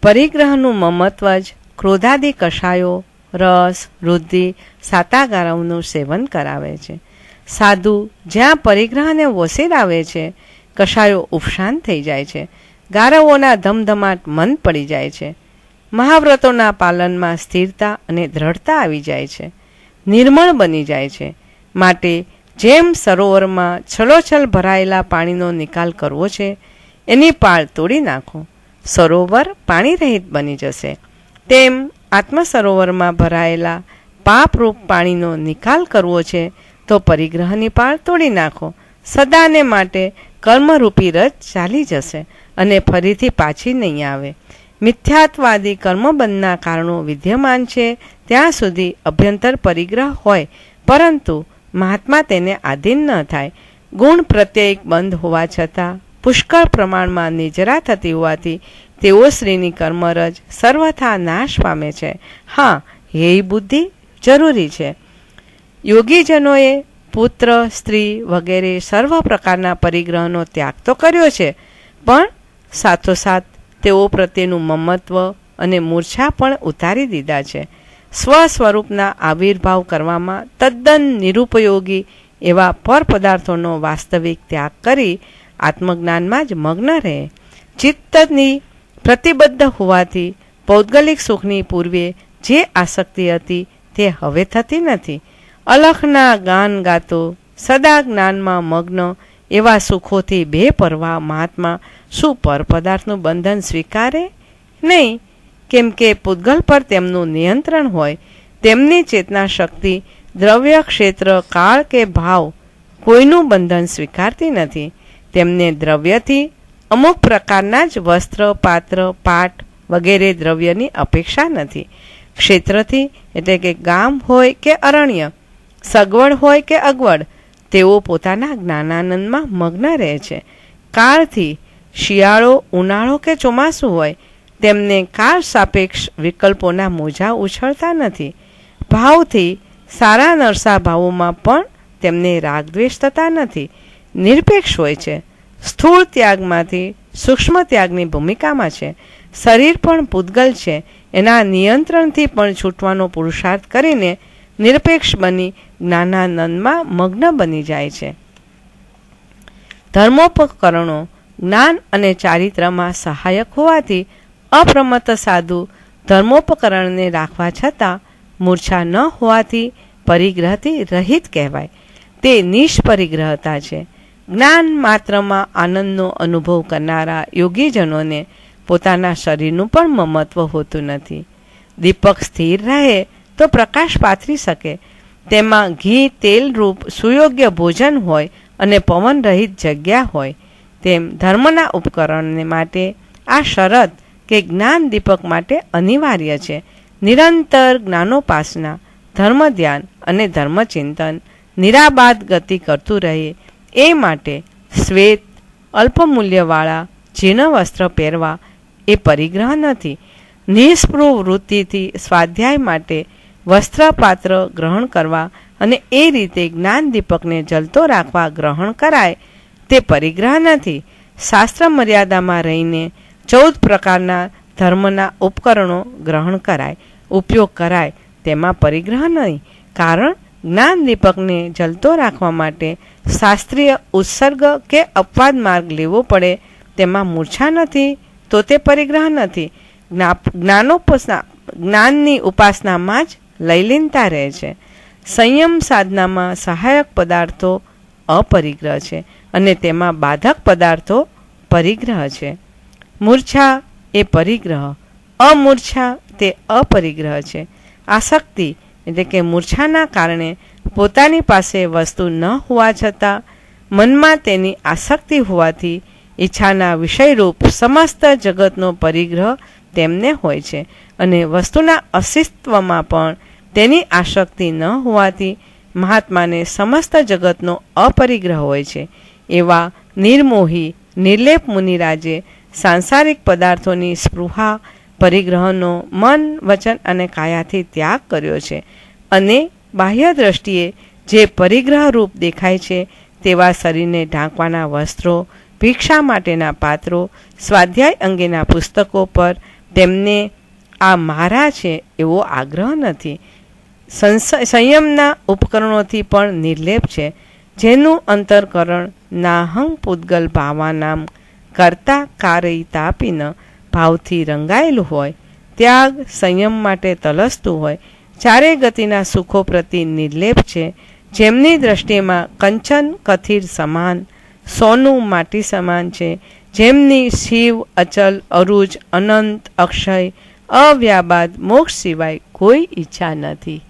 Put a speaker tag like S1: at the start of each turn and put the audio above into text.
S1: પરિગ્રહનું મમત્વ જ ક્રોધાદિ કષાયો, રસ, વૃદ્ધિ, સાતાગારાઓનું સેવન કરાવે છે. સાધુ જ્યાં પરિગ્રહને વસેરાવે છે, કષાયો ઉપશાંત થઈ જાય છે, ગારવોના ધમધમાટ મન પડી જાય છે, મહાવ્રતોના પાલનમાં સ્થિરતા અને દ્રઢતા આવી જાય છે, નિર્મળ બની જાય છે. માટે જેમ સરોવરમાં છલોછલ ભરાયેલા પાણીનો નિકાલ કરવો છે, એની પાળ તોડી નાખો, સરોવર પાણી રહિત બની જશે. તેમ આત્મ સરોવરમાં ભરાયેલા પાપરૂપ પાણીનો નિકાલ કરવો છે તો પરિગ્રહની પાળ તોડી નાખો. સદાને માટે કર્મરૂપી રજ ચાલી જશે અને ફરીથી પાછી નહીં આવે. મિથ્યાત્વાદી કર્મબંધના કારણો વિદ્યમાન છે ત્યાં સુધી અભ્યંતર પરિગ્રહ હોય, પરંતુ મહાત્મા તેને આધીન ન થાય. ગુણ પ્રત્યેક બંધ હોવા છતાં પુષ્કળ પ્રમાણમાં નિજરા થતી હોવાથી તેઓ શ્રીની કર્મરજ સર્વથા નાશ પામે છે. હા, એ બુદ્ધિ જરૂરી છે. યોગીજનોએ પુત્ર, સ્ત્રી વગેરે સર્વ પ્રકારના પરિગ્રહનો ત્યાગ તો કર્યો છે, પણ સાથોસાથ તેઓ પ્રત્યેનું મમત્વ અને મૂર્છા પણ ઉતારી દીધા છે. સ્વ સ્વરૂપના આવિર્ભાવ કરવામાં તદ્દન નિરુપયોગી એવા પર પદાર્થોનો વાસ્તવિક ત્યાગ કરી આત્મજ્ઞાનમાં જ મગ્ન રહે. ચિત્તની પ્રતિબદ્ધ હોવાથી પૌદ્ગલિક સુખની પૂર્વે જે આસક્તિ હતી તે હવે થતી નથી. અલખના ગાન ગાતો સદા જ્ઞાનમાં મગ્ન એવા સુખોથી બેપરવા મહાત્મા શું પર પદાર્થનું બંધન સ્વીકારે? નહીં, કેમ કે પૂતગલ પર તેમનું નિયંત્રણ હોય. તેમની ચેતના શક્તિ દ્રવ્ય, ક્ષેત્ર, કાળ કે ભાવ કોઈનું બંધન સ્વીકારતી નથી. તેમને દ્રવ્યથી અમુક પ્રકારના જ વસ્ત્ર, પાત્ર, પાટ વગેરે દ્રવ્યની અપેક્ષા નથી. ક્ષેત્રથી એટલે કે ગામ હોય કે અરણ્ય, સગવડ હોય કે અગવડ, તેઓ પોતાના જ્ઞાનાનંદમાં મગ્ન રહે છે. કાળથી શિયાળો, ઉનાળો કે ચોમાસું હોય, તેમને કાળ સાપેક્ષ વિકલ્પોના મોજા ઉછળતા નથી. ભાવથી સારા નરસા ભાવોમાં પણ તેમને રાગદ્વેષ થતા નથી. નિરપેક્ષ હોય છે. સ્થૂળ ત્યાગમાંથી સૂક્ષ્મ ત્યાગની ભૂમિકામાં છે. શરીર પણ પૂતગલ છે, એના નિયંત્રણથી પણ છૂટવાનો પુરુષાર્થ કરીને નિરપેક્ષ બની જ્ઞાનાનંદમાં મગ્ન બની જાય છે. ધર્મોપકરણો જ્ઞાન અને ચારિત્રમાં સહાયક હોવાથી અપ્રમત્ત સાધુ ધર્મોપકરણને રાખવા છતાં મૂર્છા ન હોવાથી પરિગ્રહથી રહિત કહેવાય. તે નિષ્પરિગ્રહતા છે. જ્ઞાન માત્રમાં આનંદનો અનુભવ કરનારા યોગીજનોને પોતાના શરીરનું પણ મમત્વ હોતું નથી. દીપક સ્થિર રહે તો પ્રકાશ પાથરી શકે, તેમાં ઘી તેલ રૂપ સુયોગ્ય ભોજન હોય અને પવન રહિત જગ્યા હોય, તેમ ધર્મના ઉપકરણને માટે આ શરત કે જ્ઞાન દીપક માટે અનિવાર્ય છે. નિરંતર જ્ઞાનોપાસના, ધર્મ ધ્યાન અને ધર્મચિંતન નિરાબાદ ગતિ કરતું રહે એ માટે શ્વેત અલ્પમૂલ્યવાળા જીર્ણ વસ્ત્ર પહેરવા એ પરિગ્રહ નથી. નિસ્પૃહ વૃત્તિથી સ્વાધ્યાય માટે વસ્ત્રપાત્ર ગ્રહણ કરવા અને એ રીતે જ્ઞાન દીપકને જલતો રાખવા ગ્રહણ કરાય તે પરિગ્રહ નથી. શાસ્ત્ર મર્યાદામાં રહીને 14 પ્રકારના ધર્મના ઉપકરણો ગ્રહણ કરાય, ઉપયોગ કરાય, તેમાં પરિગ્રહ નહીં. કારણ જ્ઞાન દીપકને જલતો રાખવા માટે શાસ્ત્રીય ઉત્સર્ગ કે અપવાદ માર્ગ લેવો પડે, તેમાં મૂર્છા નથી તો તે પરિગ્રહ નથી. જ્ઞાનની ઉપાસનામાં જ લયલીનતા રહે છે. સંયમ સાધનામાં સહાયક પદાર્થો અપરિગ્રહ છે અને તેમાં બાધક પદાર્થો પરિગ્રહ છે. મૂર્છા એ પરિગ્રહ, અમૂર્છા તે અપરિગ્રહ છે. આસક્તિ એટલે કે મૂર્છાના કારણે પોતાની પાસે વસ્તુ ન હોવા છતાં મનમાં તેની આસક્તિ હોવાથી ઈચ્છાના વિષયરૂપ સમસ્ત જગતનો પરિગ્રહ તેમને હોય છે અને વસ્તુના અસ્તિત્વમાં પણ તેની આસક્તિ ન હોવાથી મહાત્માને સમસ્ત જગતનો અપરિગ્રહ હોય છે. એવા નિર્મોહી નિર્લેપ મુનિરાજે સાંસારિક પદાર્થોની સ્પૃહા પરિગ્રહનો મન, વચન અને કાયાથી ત્યાગ કર્યો છે અને બાહ્ય દ્રષ્ટિએ જે પરિગ્રહ રૂપ દેખાય છે તેવા શરીરને ઢાંકવાના વસ્ત્રો, ભિક્ષા માટેના પાત્રો, સ્વાધ્યાય અંગેના પુસ્તકો પર તેમને આ મારા છે એવો આગ્રહ નથી. સંયમના ઉપકરણોથી પણ નિર્લેપ છે, જેનું અંતરકરણ નાહં પૂદગલ ભાવાનામ કરતા કારયિતાપીન ભાવથી રંગાયેલું હોય, ત્યાગ સંયમ માટે તલસતું હોય, ચારે ગતિના સુખો પ્રતિ નિર્લેપ છે, જેમની દ્રષ્ટિમાં કંચન કથિર સમાન, સોનું માટી સમાન છે, જેમની શિવ અચલ અરુજ અનંત અક્ષય અવ્યાબાદ મોક્ષ સિવાય કોઈ ઈચ્છા નથી.